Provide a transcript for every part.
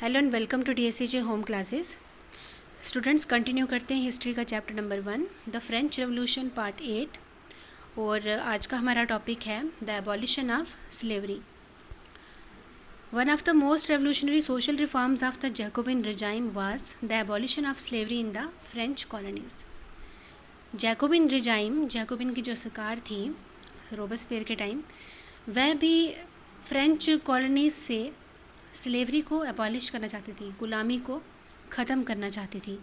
Hello and welcome to DSCJ home classes. Students, continue करते हैं history का chapter number 1, the French revolution part 8। और आज का हमारा टॉपिक है the abolition of slavery. One of the most revolutionary social reforms of the Jacobin regime was the abolition of slavery in the French colonies. Jacobin regime, Jacobin की जो सरकार थी Robespierre के टाइम, वह भी फ्रेंच कॉलोनीज से slavery को abolish करना चाहती थी, गुलामी को ख़त्म करना चाहती थी।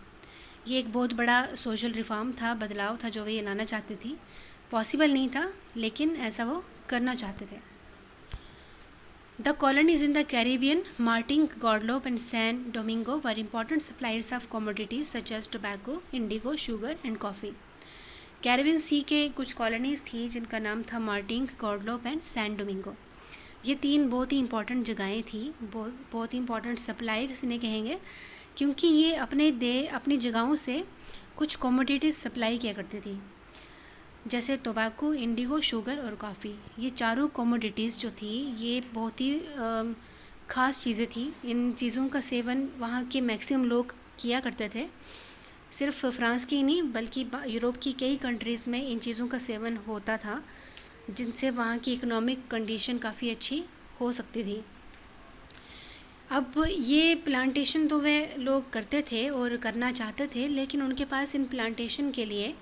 ये एक बहुत बड़ा सोशल रिफॉर्म था, बदलाव था जो वे लाना चाहती थी। पॉसिबल नहीं था, लेकिन ऐसा वो करना चाहते थे। The colonies in the Caribbean, Martinique, Guadeloupe and San Domingo were important suppliers of commodities such as tobacco, indigo, sugar and coffee. Caribbean sea के कुछ कॉलोनीज थी जिनका नाम था Martinique, Guadeloupe and San Domingo. ये तीन बहुत ही इंपॉर्टेंट जगहें थी, बहुत ही इंपॉर्टेंट सप्लायर्स इन्हें कहेंगे, क्योंकि ये अपनी जगहों से कुछ कमोडिटीज सप्लाई किया करती थी, जैसे टोबैको, इंडिगो, शुगर और कॉफ़ी। ये चारों कमोडिटीज़ जो थी ये बहुत ही ख़ास चीज़ें थी। इन चीज़ों का सेवन वहाँ के मैक्सिमम लोग किया करते थे। सिर्फ फ्रांस की ही नहीं बल्कि यूरोप की कई कंट्रीज़ में इन चीज़ों का सेवन होता था, जिनसे वहाँ की इकोनॉमिक कंडीशन काफ़ी अच्छी हो सकती थी। अब ये प्लांटेशन तो वे लोग करते थे और करना चाहते थे, लेकिन उनके पास इन प्लांटेशन के लिए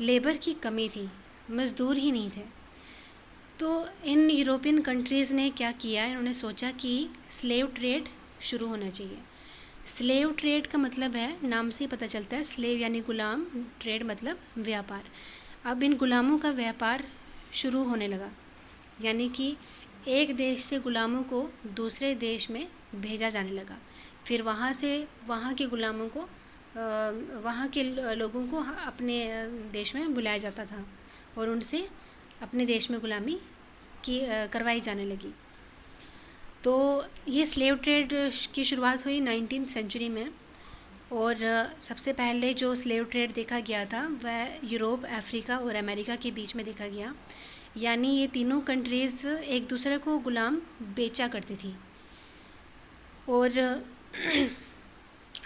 लेबर की कमी थी, मज़दूर ही नहीं थे। तो इन यूरोपियन कंट्रीज़ ने क्या किया, इन्होंने सोचा कि स्लेव ट्रेड शुरू होना चाहिए। स्लेव ट्रेड का मतलब है, नाम से ही पता चलता है, स्लेव यानी गुलाम, ट्रेड मतलब व्यापार। अब इन गुलामों का व्यापार शुरू होने लगा, यानी कि एक देश से गुलामों को दूसरे देश में भेजा जाने लगा। फिर वहाँ से वहाँ के गुलामों को वहाँ के लोगों को अपने देश में बुलाया जाता था और उनसे अपने देश में गुलामी की करवाई जाने लगी। तो ये स्लेव ट्रेड की शुरुआत हुई 19th सेंचुरी में। और सबसे पहले जो स्लेव ट्रेड देखा गया था वह यूरोप, अफ्रीका और अमेरिका के बीच में देखा गया, यानी ये तीनों कंट्रीज़ एक दूसरे को गुलाम बेचा करती थी। और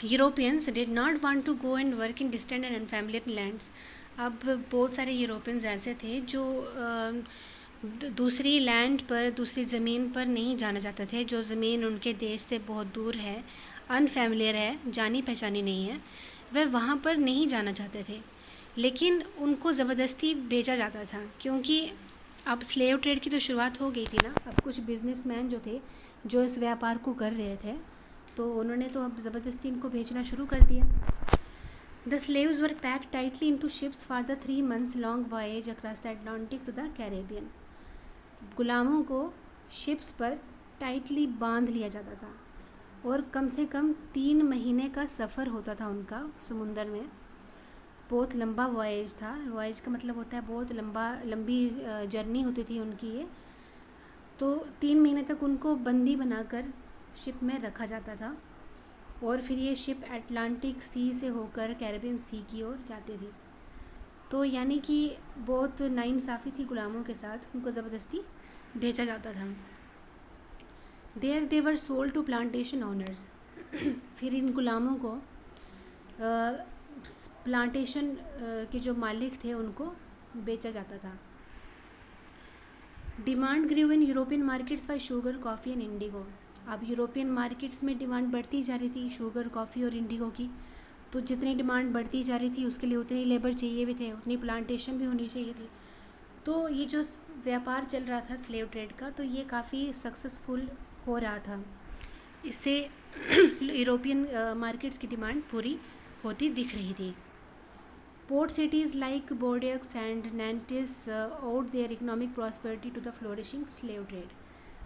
Europeans did not want to go and work in distant and unfamiliar lands. अब बहुत सारे यूरोपियंस ऐसे थे जो दूसरी लैंड पर, दूसरी ज़मीन पर नहीं जाना चाहते थे, जो ज़मीन उनके देश से बहुत दूर है, अनफैमिलियर है, जानी पहचानी नहीं है, वह वहाँ पर नहीं जाना चाहते थे। लेकिन उनको ज़बरदस्ती भेजा जाता था, क्योंकि अब स्लेव ट्रेड की तो शुरुआत हो गई थी ना। अब कुछ बिजनेसमैन जो थे, जो इस व्यापार को कर रहे थे, तो उन्होंने तो अब ज़बरदस्ती इनको भेजना शुरू कर दिया। The slaves were packed tightly into ships for the 3 months long voyage across the Atlantic to the Caribbean. गुलामों को शिप्स पर टाइटली बांध लिया जाता था और कम से कम 3 महीने का सफ़र होता था उनका समुंदर में। बहुत लंबा वॉयेज था। वॉयेज का मतलब होता है बहुत लंबी जर्नी होती थी उनकी ये। तो 3 महीने तक उनको बंदी बनाकर शिप में रखा जाता था और फिर ये शिप अटलांटिक सी से होकर कैरेबियन सी की ओर जाती थी। तो यानी कि बहुत नाइंसाफ़ी थी गुलामों के साथ, उनको ज़बरदस्ती भेजा जाता था। There they were sold to plantation owners. फिर इन गुलामों को प्लांटेशन के जो मालिक थे उनको बेचा जाता था। Demand grew in European markets for sugar, coffee and indigo. अब यूरोपियन मार्केट्स में डिमांड बढ़ती जा रही थी शुगर, कॉफ़ी और इंडिगो की। तो जितनी डिमांड बढ़ती जा रही थी उसके लिए उतनी लेबर चाहिए भी थे, उतनी प्लांटेशन भी होनी चाहिए थी। तो ये जो व्यापार चल रहा था स्लेव ट्रेड का, तो ये काफ़ी सक्सेसफुल हो रहा था। इससे यूरोपियन मार्केट्स की डिमांड पूरी होती दिख रही थी। Port cities like Bordeaux and Nantes owed their economic prosperity to the flourishing slave trade.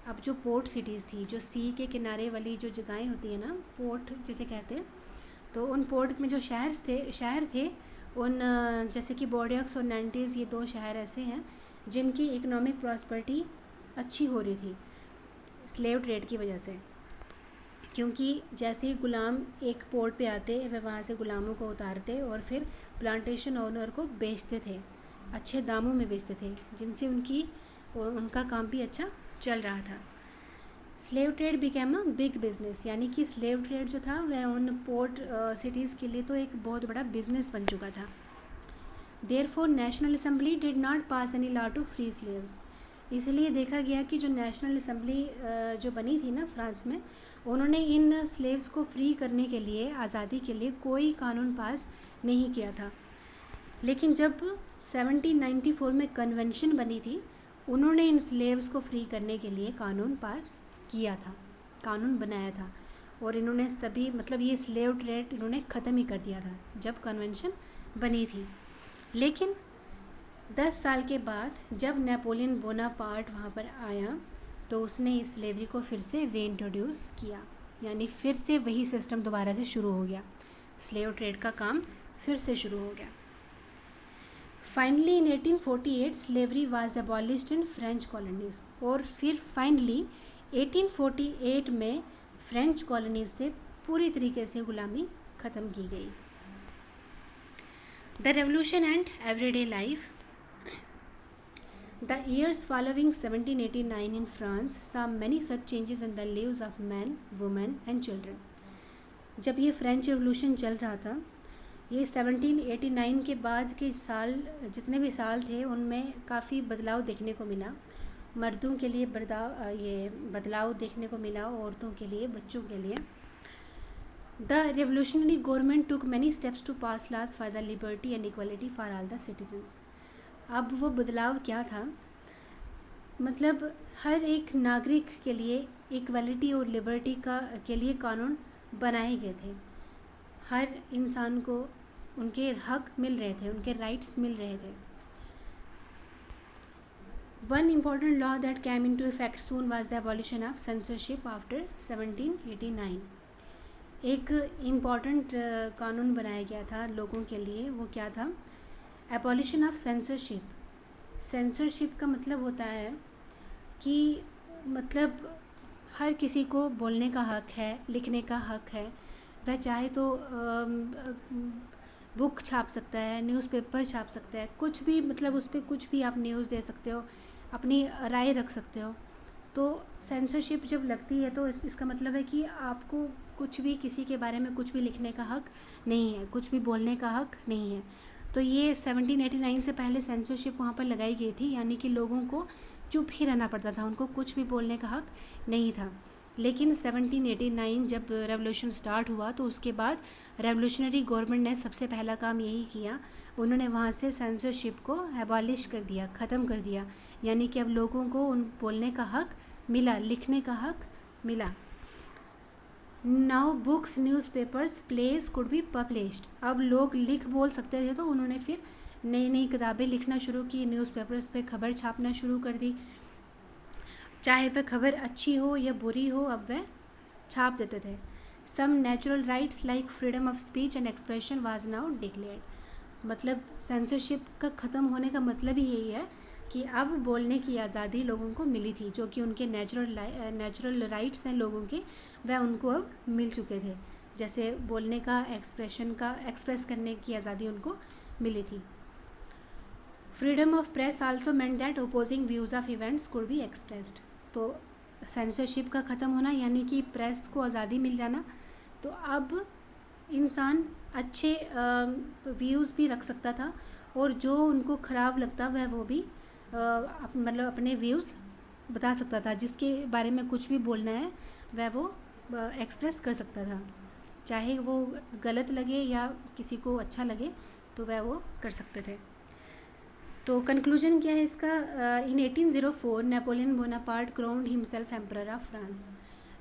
अब जो पोर्ट सिटीज़ थी, जो सी के किनारे वाली जो जगहें होती हैं ना, पोर्ट जिसे कहते हैं, तो उन पोर्ट में जो शहर थे उन जैसे कि बोर्डेक्स और नैंटिस, ये 2 शहर ऐसे हैं जिनकी इकोनॉमिक प्रॉस्पेरिटी अच्छी हो रही थी स्लेव ट्रेड की वजह से। क्योंकि जैसे ही गुलाम एक पोर्ट पे आते, वह वहाँ से गुलामों को उतारते और फिर प्लांटेशन ओनर को बेचते थे, अच्छे दामों में बेचते थे, जिनसे उनका काम भी अच्छा चल रहा था। Slave trade became a big business, यानी कि स्लेव ट्रेड जो था वह उन पोर्ट सिटीज़ के लिए तो एक बहुत बड़ा बिजनेस बन चुका था. Therefore National Assembly did not pass any law to free slaves. इसलिए देखा गया कि जो नेशनल असेंबली जो बनी थी ना फ्रांस में, उन्होंने इन स्लेव्स को फ्री करने के लिए, आज़ादी के लिए कोई कानून पास नहीं किया था. लेकिन जब 1794 में कन्वेंशन बनी थी, उन्होंने इन स्लेव्स को फ्री करने के लिए कानून पास किया था, कानून बनाया था. और इन्होंने सभी मतलब ये स्लेव ट्रेड इन्होंने ख़त्म ही कर दिया था जब कन्वेंशन बनी थी. लेकिन 10 साल के बाद जब नेपोलियन बोनापार्ट वहाँ पर आया तो उसने इस स्लेवरी को फिर से रीइंट्रोड्यूस किया, यानी फिर से वही सिस्टम दोबारा से शुरू हो गया. स्लेव ट्रेड का काम फिर से शुरू हो गया. Finally in 1848 slavery was abolished in French colonies. और फिर फाइनली 1848 में फ्रेंच कॉलोनीज से पूरी तरीके से गुलामी ख़त्म की गई. The revolution and everyday life. The years following 1789 in France saw many such changes in the lives of men, women and children. जब ये फ्रेंच रेवोल्यूशन चल रहा था, ये 1789 के बाद के साल जितने भी साल थे उनमें काफ़ी बदलाव देखने को मिला. मर्दों के लिए बदलाव देखने को मिला, औरतों के लिए, बच्चों के लिए. The revolutionary government took many steps to pass laws for the liberty and equality for all the citizens. अब वो बदलाव क्या था, मतलब हर एक नागरिक के लिए इक्वलिटी और लिबर्टी के लिए कानून बनाए गए थे. हर इंसान को उनके हक मिल रहे थे, उनके राइट्स मिल रहे थे. One important law that came into effect soon was the abolition of censorship after 1789. एक इम्पॉर्टेंट कानून बनाया गया था लोगों के लिए. वो क्या था? Abolition of censorship. सेंसरशिप का मतलब होता है कि मतलब हर किसी को बोलने का हक है, लिखने का हक है. वह चाहे तो बुक छाप सकता है, न्यूज़पेपर छाप सकता है, कुछ भी, मतलब उस पर कुछ भी आप न्यूज़ दे सकते हो, अपनी राय रख सकते हो. तो सेंसरशिप जब लगती है तो इसका मतलब है कि आपको कुछ भी, किसी के बारे में कुछ भी लिखने का हक नहीं है, कुछ भी बोलने का हक नहीं है. तो ये 1789 से पहले सेंसरशिप वहाँ पर लगाई गई थी, यानी कि लोगों को चुप ही रहना पड़ता था, उनको कुछ भी बोलने का हक नहीं था. लेकिन 1789 जब रेवोल्यूशन स्टार्ट हुआ तो उसके बाद रेवोल्यूशनरी गवर्नमेंट ने सबसे पहला काम यही किया, उन्होंने वहाँ से सेंसरशिप को एबॉलिश कर दिया, ख़त्म कर दिया. यानी कि अब लोगों को उन बोलने का हक मिला, लिखने का हक मिला. Now books, newspapers, place could be published. अब लोग लिख बोल सकते थे तो उन्होंने फिर नई नई किताबें लिखना शुरू की, न्यूज़पेपर्स पे खबर छापना शुरू कर दी. चाहे वह खबर अच्छी हो या बुरी हो, अब वह छाप देते थे. Some natural rights like freedom of speech and expression was now declared. मतलब सेंसरशिप का ख़त्म होने का मतलब ही यही है कि अब बोलने की आज़ादी लोगों को मिली थी, जो कि उनके नेचुरल राइट्स हैं लोगों के, वह उनको अब मिल चुके थे. जैसे बोलने का, एक्सप्रेस करने की आज़ादी उनको मिली थी. Freedom of press also meant that opposing views of events could be expressed. तो सेंसरशिप का ख़त्म होना यानी कि प्रेस को आज़ादी मिल जाना. तो अब इंसान अच्छे व्यूज़ भी रख सकता था और जो उनको ख़राब लगता वह वो भी मतलब अपने व्यूज़ बता सकता था. जिसके बारे में कुछ भी बोलना है वह वो एक्सप्रेस कर सकता था, चाहे वो गलत लगे या किसी को अच्छा लगे तो वह वो कर सकते थे. तो कंक्लूजन क्या है इसका? इन 1804 Napoleon Bonaparte crowned himself emperor of France.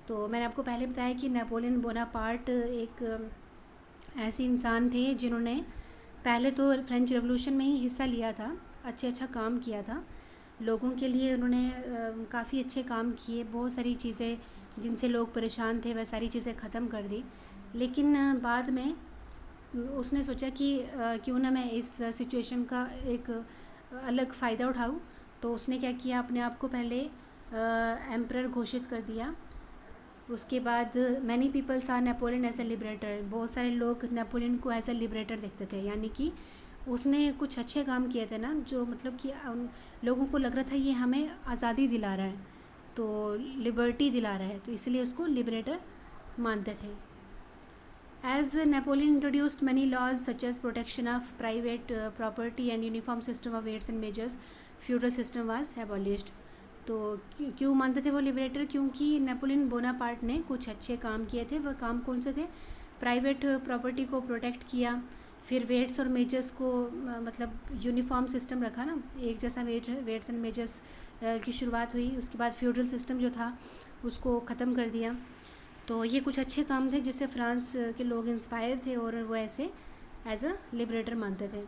तो मैंने आपको पहले बताया कि नेपोलियन बोनापार्ट एक ऐसे इंसान थे जिन्होंने पहले तो फ्रेंच रेवोल्यूशन में ही हिस्सा लिया था, अच्छा काम किया था लोगों के लिए. उन्होंने काफ़ी अच्छे काम किए, बहुत सारी चीज़ें जिनसे लोग परेशान थे वह सारी चीज़ें ख़त्म कर दी. लेकिन बाद में उसने सोचा कि क्यों ना मैं इस सिचुएशन का एक अलग फ़ायदा उठाऊं. तो उसने क्या किया, अपने आप को पहले एम्परर घोषित कर दिया. उसके बाद मैनी पीपल सा नेपोलियन एज ए लिबरेटर. बहुत सारे लोग नेपोलियन को एज ए लिबरेटर देखते थे, यानी कि उसने कुछ अच्छे काम किए थे ना, जो मतलब कि उन लोगों को लग रहा था ये हमें आज़ादी दिला रहा है. तो लिबर्टी दिला रहा है, तो इसलिए उसको लिबरेटर मानते थे। As Napoleon introduced many laws such as protection of private property and uniform system of weights and measures, feudal system was abolished. तो क्यों मानते थे वो लिबरेटर? क्योंकि नेपोलियन बोनापार्ट ने कुछ अच्छे काम किए थे। वह काम कौन से थे? प्राइवेट प्रॉपर्टी को प्रोटेक्ट किया, फिर वेट्स और मेजर्स को मतलब यूनिफॉर्म सिस्टम रखा ना, एक जैसा वेट्स एंड मेजर्स की शुरुआत हुई। उसके बाद फ्यूडल सिस्टम जो था उसको ख़त्म कर दिया। तो ये कुछ अच्छे काम थे जिससे फ्रांस के लोग इंस्पायर थे और वो ऐसे एज अ लिबरेटर मानते थे।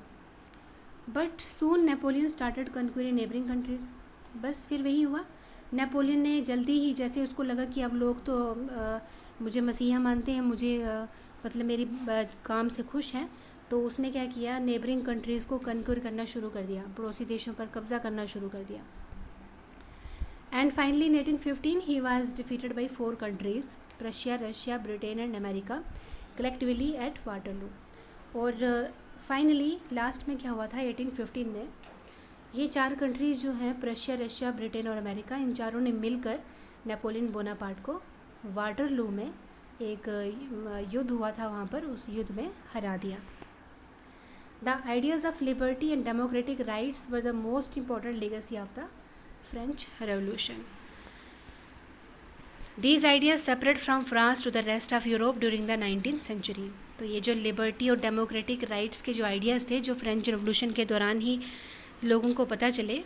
But soon Napoleon started conquering neighbouring countries. बस फिर वही हुआ, नेपोलियन ने जल्दी ही, जैसे उसको लगा कि अब लोग तो मुझे मसीहा मानते हैं, मुझे मतलब मेरी काम से खुश हैं, तो उसने क्या किया, नेबरिंग कंट्रीज़ को कन्क्यूर करना शुरू कर दिया, पड़ोसी देशों पर कब्ज़ा करना शुरू कर दिया। And finally in 1815 he was defeated by 4 countries, Russia, Britain and America, collectively at Waterloo. और फाइनली लास्ट में क्या हुआ था 1815 में, ये 4 कंट्रीज़ जो हैं, रशिया, ब्रिटेन और अमेरिका, इन चारों ने मिलकर नेपोलियन बोनापार्ट को वाटरलू में एक युद्ध हुआ था वहाँ पर, उस युद्ध में हरा दिया। The ideas of liberty and democratic rights were the most important legacy of the French revolution. These ideas separate from France to the rest of Europe during the 19th century। तो ये जो लिबर्टी और democratic rights के जो ideas थे, जो French revolution के दौरान ही लोगों को पता चले,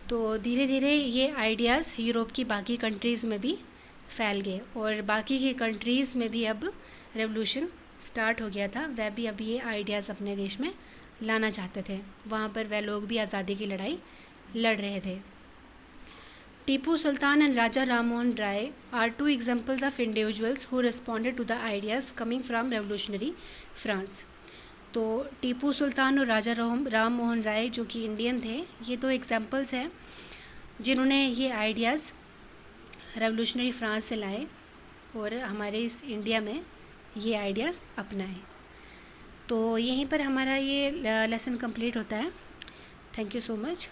तो धीरे धीरे ये आइडियाज़ यूरोप की बाकी कंट्रीज़ में भी फैल गए और बाकी की कंट्रीज़ में भी अब रेवोल्यूशन स्टार्ट हो गया था। वह भी अब ये आइडियाज़ अपने देश में लाना चाहते थे। वहाँ पर वह लोग भी आज़ादी की लड़ाई लड़ रहे थे। Tipu Sultan and Raja Ram Mohan Roy are 2 examples of individuals who responded to the ideas coming from revolutionary France. तो टीपू सुल्तान और राजा राम मोहन राय जो कि इंडियन थे, ये 2 एग्जाम्पल्स हैं जिन्होंने ये आइडियाज़ रेवोल्यूशनरी फ्रांस से लाए और हमारे इस इंडिया में ये आइडियाज़ अपनाए। तो यहीं पर हमारा ये लेसन कंप्लीट होता है। Thank you so much.